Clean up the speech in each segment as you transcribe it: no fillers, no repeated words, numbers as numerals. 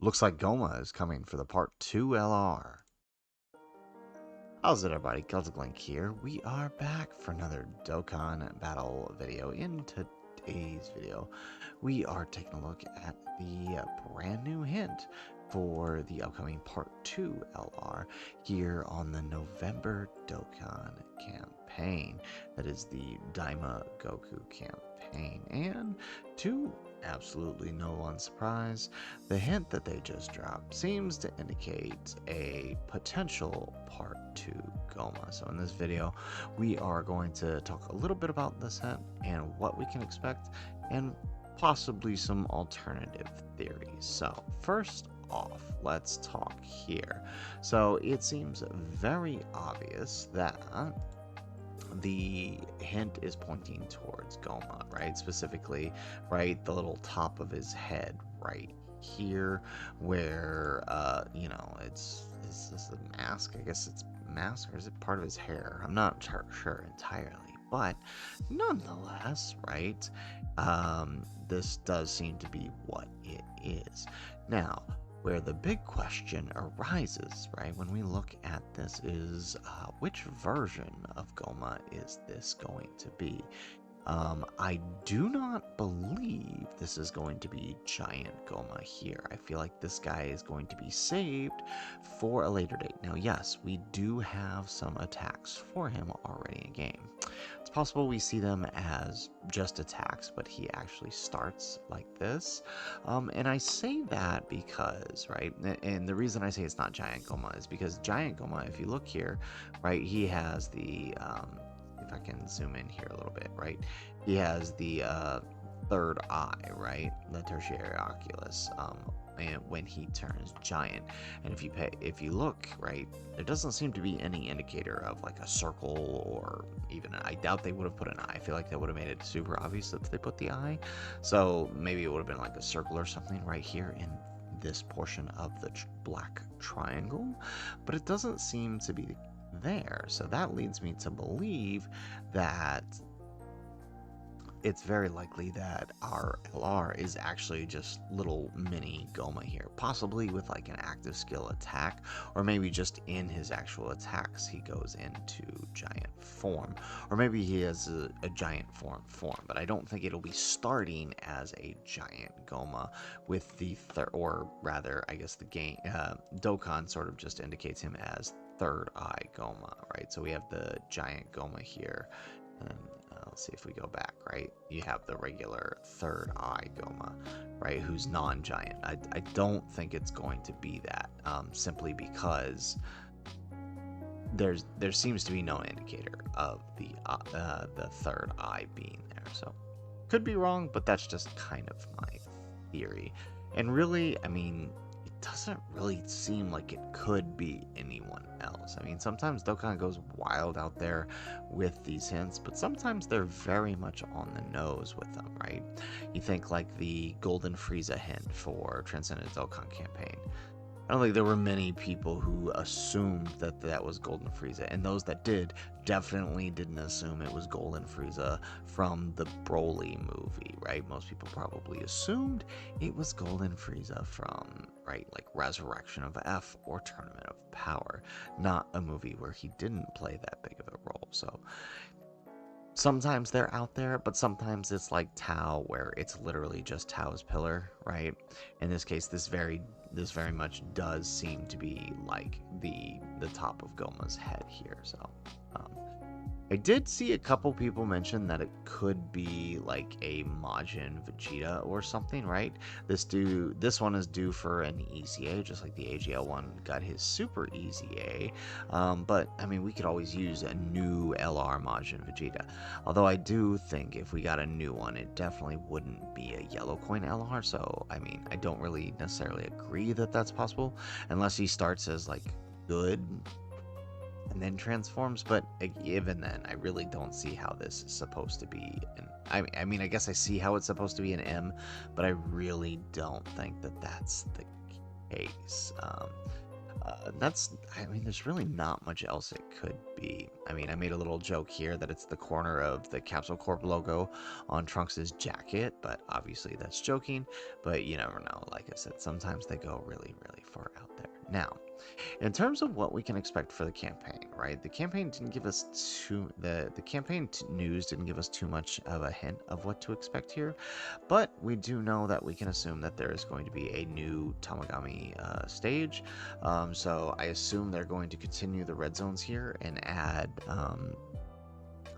Looks like GOMAH is coming for the Part 2 LR. How's it, everybody? Celtic Link here. We are back for another Dokkan Battle video. In today's video, we are taking a look at the brand new hint for the upcoming Part 2 LR here on the November Dokkan campaign. That is the Daima Goku campaign. And to absolutely no one's surprise, the hint that they just dropped seems to indicate a potential Part 2 GOMAH. So in this video, we are going to talk a little bit about this hint and what we can expect, and possibly some alternative theories. So first off, let's talk here. So it seems very obvious that the hint is pointing towards GOMAH, right? Specifically, right, the little top of his head right here, where is this a mask? I guess it's a mask, or is it part of his hair? I'm not sure entirely, but nonetheless, right, this does seem to be what it is. Now, where the big question arises, right, when we look at this is which version of GOMAH is this going to be? I do not believe this is going to be Giant GOMAH here. I feel like this guy is going to be saved for a later date. Now, yes, we do have some attacks for him already in game. It's possible we see them as just attacks, but he actually starts like this. And I say that because, right, and the reason I say it's not Giant GOMAH is because Giant GOMAH, if you look here, right, he has the, if I can zoom in here a little bit, right, he has the third eye, right, the tertiary oculus, and when he turns giant. And if you look, right, there doesn't seem to be any indicator of like a circle, or even I doubt they would have put an eye. I feel like that would have made it super obvious if they put the eye. So maybe it would have been like a circle or something right here in this portion of the black triangle, but it doesn't seem to be there. So that leads me to believe that it's very likely that our LR is actually just little mini GOMAH here, possibly with like an active skill attack, or maybe just in his actual attacks he goes into giant form, or maybe he has a giant form, but I don't think it'll be starting as a giant GOMAH with the or rather, I guess the game Dokkan sort of just indicates him as third eye GOMAH, right? So we have the giant GOMAH here, and let's see if we go back, right? You have the regular third eye GOMAH, right, who's non-giant. I don't think it's going to be that, simply because there seems to be no indicator of the third eye being there. So could be wrong, but that's just kind of my theory. And really, I mean, doesn't really seem like it could be anyone else. I mean, sometimes Dokkan goes wild out there with these hints, but sometimes they're very much on the nose with them, right? You think like the Golden Frieza hint for Transcendent Dokkan campaign. I don't think there were many people who assumed that that was Golden Frieza, and those that did definitely didn't assume it was Golden Frieza from the Broly movie, right? Most people probably assumed it was Golden Frieza from, right, like Resurrection of F or Tournament of Power, not a movie where he didn't play that big of a role. So sometimes they're out there, but sometimes it's like Tao, where it's literally just Tao's pillar, right? In this case, this very much does seem to be like the top of GOMAH's head here. So I did see a couple people mention that it could be like a Majin Vegeta or something, right? This one is due for an EZA, just like the AGL one got his Super EZA. But I mean, we could always use a new LR Majin Vegeta. Although I do think if we got a new one, it definitely wouldn't be a yellow coin LR. So I mean, I don't really necessarily agree that that's possible, unless he starts as like good and then transforms. But even then, I really don't see how this is supposed to be I mean, I guess I see how it's supposed to be an M, but I really don't think that that's the case. I mean, there's really not much else it could be. I mean, I made a little joke here that it's the corner of the Capsule Corp logo on Trunks' jacket, but obviously that's joking. But you never know. Like I said, sometimes they go really, really far out there. Now, in terms of what we can expect for the campaign, right? The campaign didn't give us the campaign news didn't give us too much of a hint of what to expect here, but we do know that we can assume that there is going to be a new Tamagami stage. So I assume they're going to continue the red zones here and add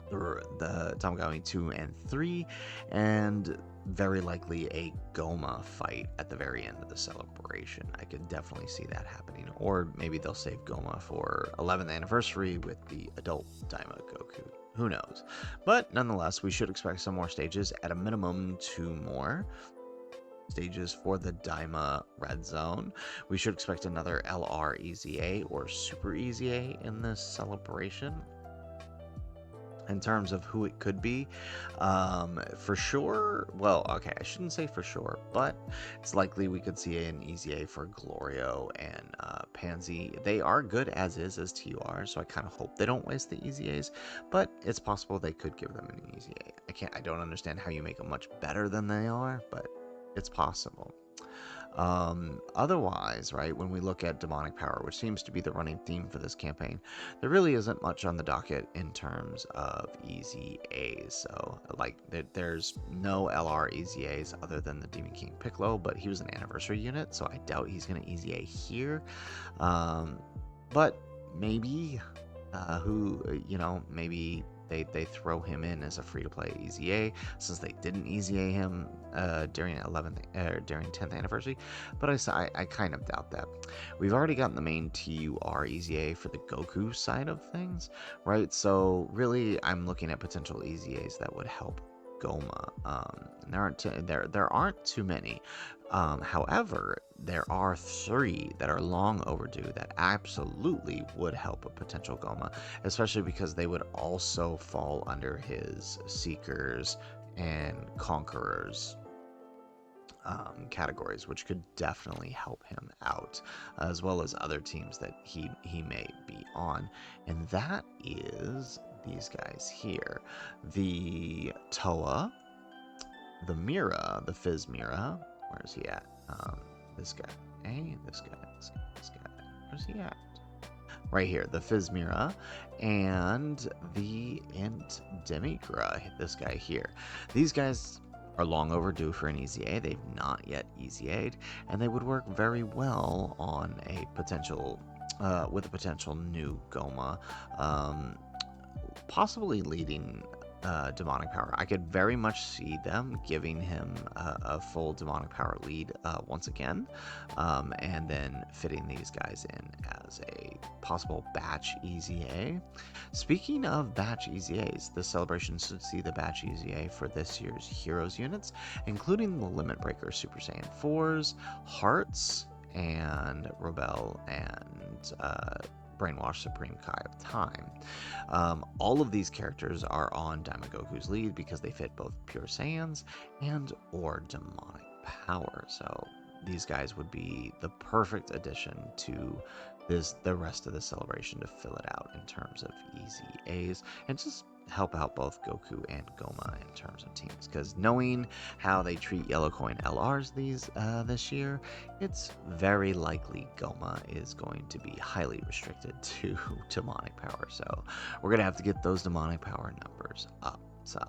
the Tamagami 2 and 3, and very likely a GOMAH fight at the very end of the celebration. I could definitely see that happening. Or maybe they'll save GOMAH for 11th anniversary with the adult Daima Goku. Who knows? But nonetheless, we should expect some more stages, at a minimum 2 more stages for the Daima Red Zone. We should expect another LR EZA or Super EZA in this celebration. In terms of who it could be, for sure, well, okay, I shouldn't say for sure, but it's likely we could see an EZA for Glorio and Pansy. They are good as TUR, so I kind of hope they don't waste the EZAs, but it's possible they could give them an EZA. I don't understand how you make them much better than they are, but it's possible. Otherwise, right, when we look at demonic power, which seems to be the running theme for this campaign, there really isn't much on the docket in terms of EZAs. So, like, there's no LR EZAs other than the Demon King Piccolo, but he was an anniversary unit, so I doubt he's going to EZA here. But maybe, maybe they throw him in as a free-to-play EZA, since they didn't EZA him during 10th anniversary, but I kind of doubt that. We've already gotten the main TUR EZA for the Goku side of things, right? So really, I'm looking at potential EZAs that would help GOMAH. There aren't too many. However, there are 3 that are long overdue that absolutely would help a potential GOMAH, especially because they would also fall under his Seekers and Conquerors categories, which could definitely help him out, as well as other teams that he may be on. And that is these guys here. The Toa, the Mira, the Fizz Mira. Where's he at? This guy. Hey, this guy. Where's he at? Right here, the Fizz Mira, and the Int Demigra, this guy here. These guys are long overdue for an EZA. They've not yet EZA'd, and they would work very well on a potential, with a potential new GOMAH, possibly leading demonic power. I could very much see them giving him a full demonic power lead once again, and then fitting these guys in as a possible batch EZA. Speaking of batch EZAs, this celebration should see the batch EZA for this year's Heroes units, including the Limit Breaker Super Saiyan 4s, Hearts, and Rebel, and Brainwash Supreme Kai of Time. All of these characters are on Daima Goku's lead because they fit both Pure Saiyans and or demonic power. So these guys would be the perfect addition to the rest of the celebration to fill it out in terms of EZAs and just help out both Goku and GOMAH in terms of teams, because knowing how they treat Yellow Coin LRs this year, it's very likely GOMAH is going to be highly restricted to demonic power. So we're gonna have to get those demonic power numbers up. So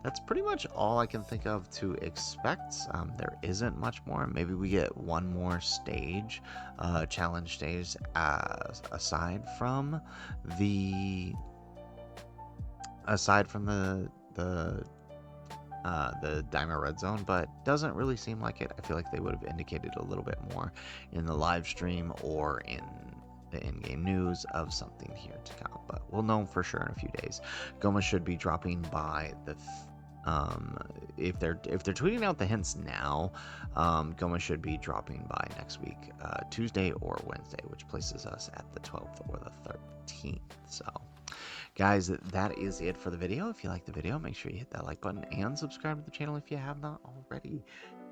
that's pretty much all I can think of to expect. There isn't much more. Maybe we get one more stage, challenge stage, aside from the Daima Red Zone, but doesn't really seem like it. I feel like they would have indicated a little bit more in the live stream or in the in-game news of something here to come, but we'll know for sure in a few days. GOMAH should be dropping by the if they're tweeting out the hints now, GOMAH should be dropping by next week, Tuesday or Wednesday, which places us at the 12th or the 13th. So guys, that is it for the video. If you like the video, make sure you hit that like button and subscribe to the channel if you have not already.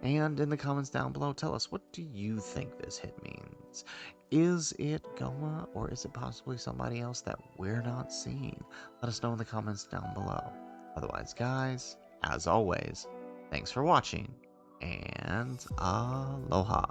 And in the comments down below, tell us, what do you think this hit means? Is it GOMAH, or is it possibly somebody else that we're not seeing? Let us know in the comments down below. Otherwise, guys, as always, thanks for watching, and aloha.